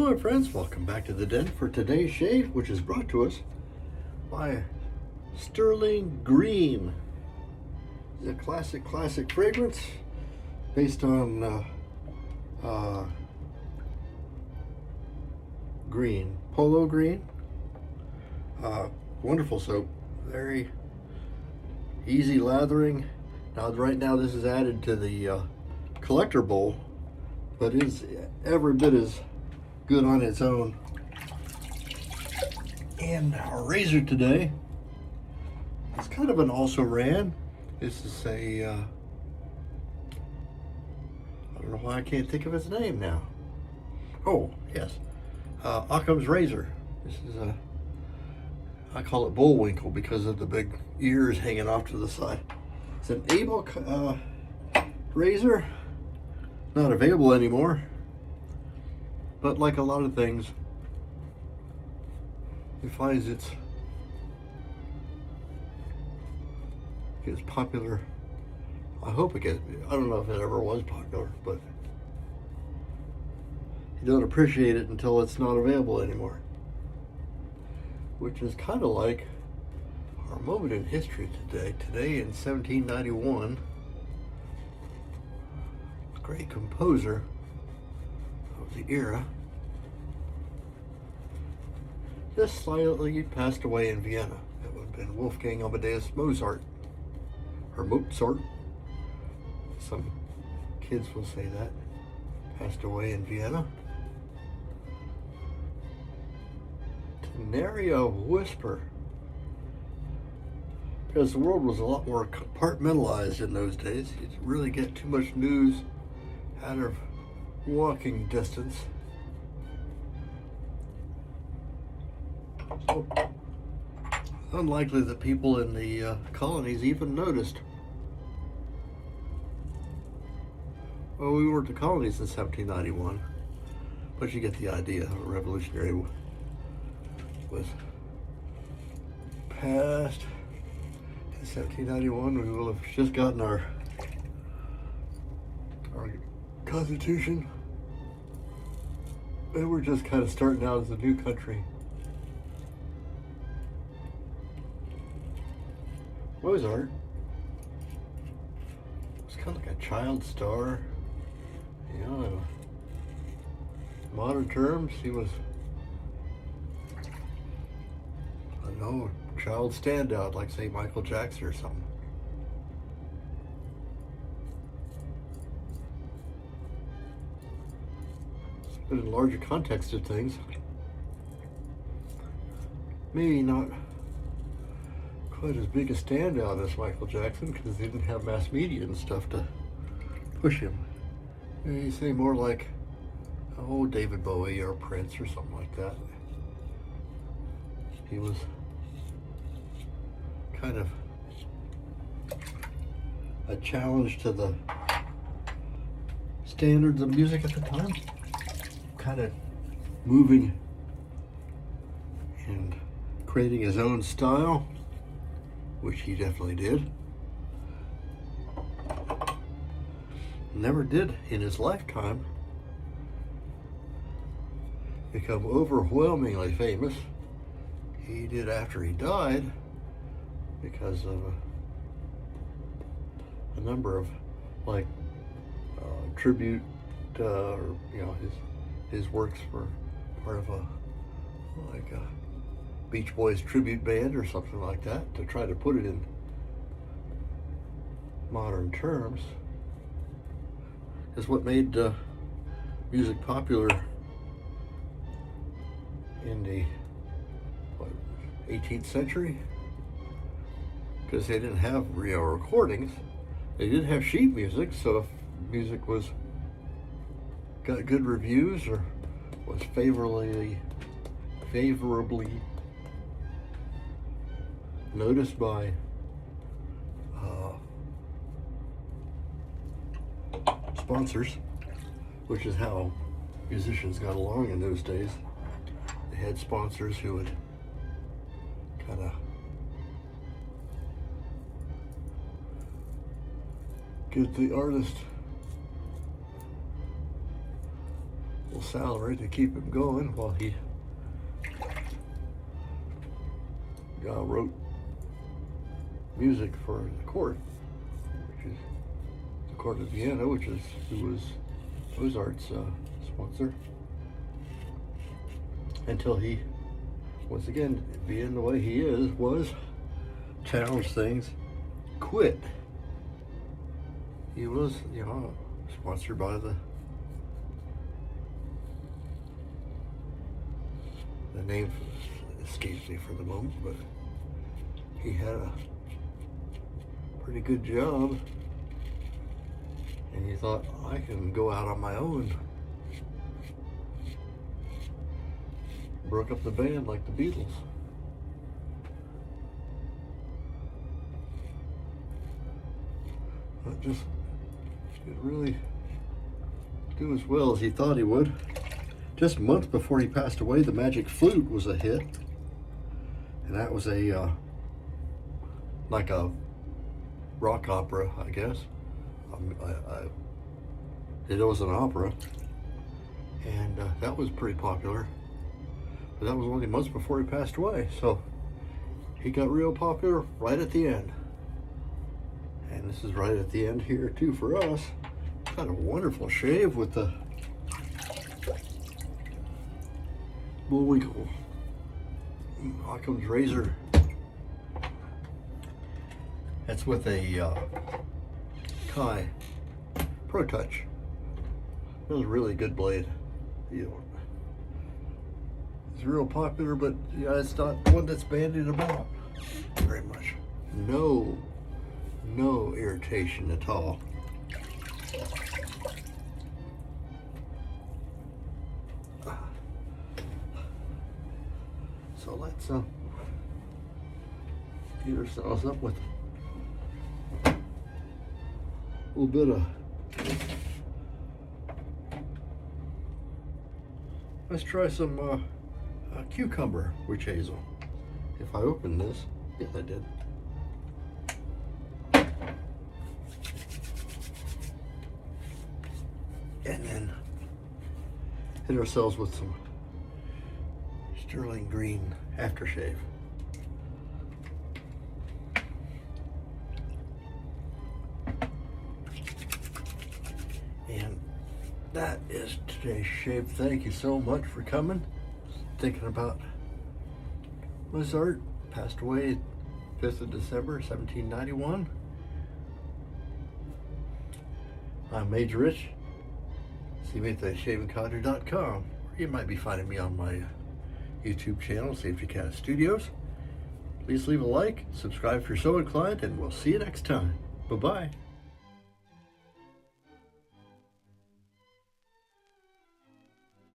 Hello friends, welcome back to the den for today's shade, which is brought to us by Stirling Green. It's a classic fragrance based on green, polo green. Wonderful soap, very easy lathering. Now right now this is added to the collector bowl, but is every bit as good on its own. And our razor today is kind of an also ran. This is a I don't know why I can't think of its name now. Oh yes, Occam's razor. This is a, I call it bullwinkle because of the big ears hanging off to the side. It's an able razor, not available anymore. But like a lot of things, it finds it's popular. I hope it gets, I don't know if it ever was popular, but you don't appreciate it until it's not available anymore. Which is kind of like our moment in history today. Today in 1791, a great composer of the era just slightly passed away in Vienna. It would have been Wolfgang Amadeus Mozart, or Mozart. Some kids will say that. Passed away in Vienna. To nary a whisper. Because the world was a lot more compartmentalized in those days. You didn't really get too much news out of walking distance. So, unlikely that people in the colonies even noticed. Well, we weren't the colonies in 1791, but you get the idea. A revolutionary was passed in 1791. We will have just gotten our Constitution, and we're just kind of starting out as a new country. Mozart was kind of like a child star, you know. In modern terms, he was, I don't know, a child standout, like say Michael Jackson or something. But in larger context of things, maybe not quite as big a standout as Michael Jackson because they didn't have mass media and stuff to push him. You say more like, oh, David Bowie or Prince or something like that. He was kind of a challenge to the standards of music at the time. Kind of moving and creating his own style, which he definitely did. Never did in his lifetime become overwhelmingly famous. He did after he died because of a number of like tribute, or you know, his works were part of a Beach Boys tribute band or something like that, to try to put it in modern terms. Is what made music popular in the 18th century, because they didn't have real recordings. They did have sheet music, so if music got good reviews or was favorably noticed by sponsors, which is how musicians got along in those days. They had sponsors who would kind of get the artist salary to keep him going while he wrote music for the court, which is the court of Vienna, who was Mozart's sponsor, until he, once again, being the way he was challenged things, quit. He was, sponsored by the name escapes me for the moment, but he had a pretty good job, and he thought, I can go out on my own. Broke up the band like the Beatles. But just didn't really do as well as he thought he would. Just months before he passed away, The Magic Flute was a hit, and that was like a rock opera, I guess. It was an opera, and that was pretty popular. But that was only months before he passed away, so he got real popular right at the end. And this is right at the end here too for us. Got a wonderful shave with the Bullwinkle Occam's razor. That's with a Kai Pro Touch. It was a really good blade. It's real popular, but it's not one that's bandied about very much. No irritation at all. So let's get ourselves up with a little bit of, let's try some cucumber witch hazel. If I open this, yes I did. And then hit ourselves with some Stirling green aftershave. And that is today's shave. Thank you so much for coming. Thinking about Mozart, passed away 5th of December, 1791. I'm Major Rich. See me at theshavingcodger.com. You might be finding me on my YouTube channel, Safety Cat Studios. Please leave a like, subscribe if you're so inclined, and we'll see you next time. Bye-bye.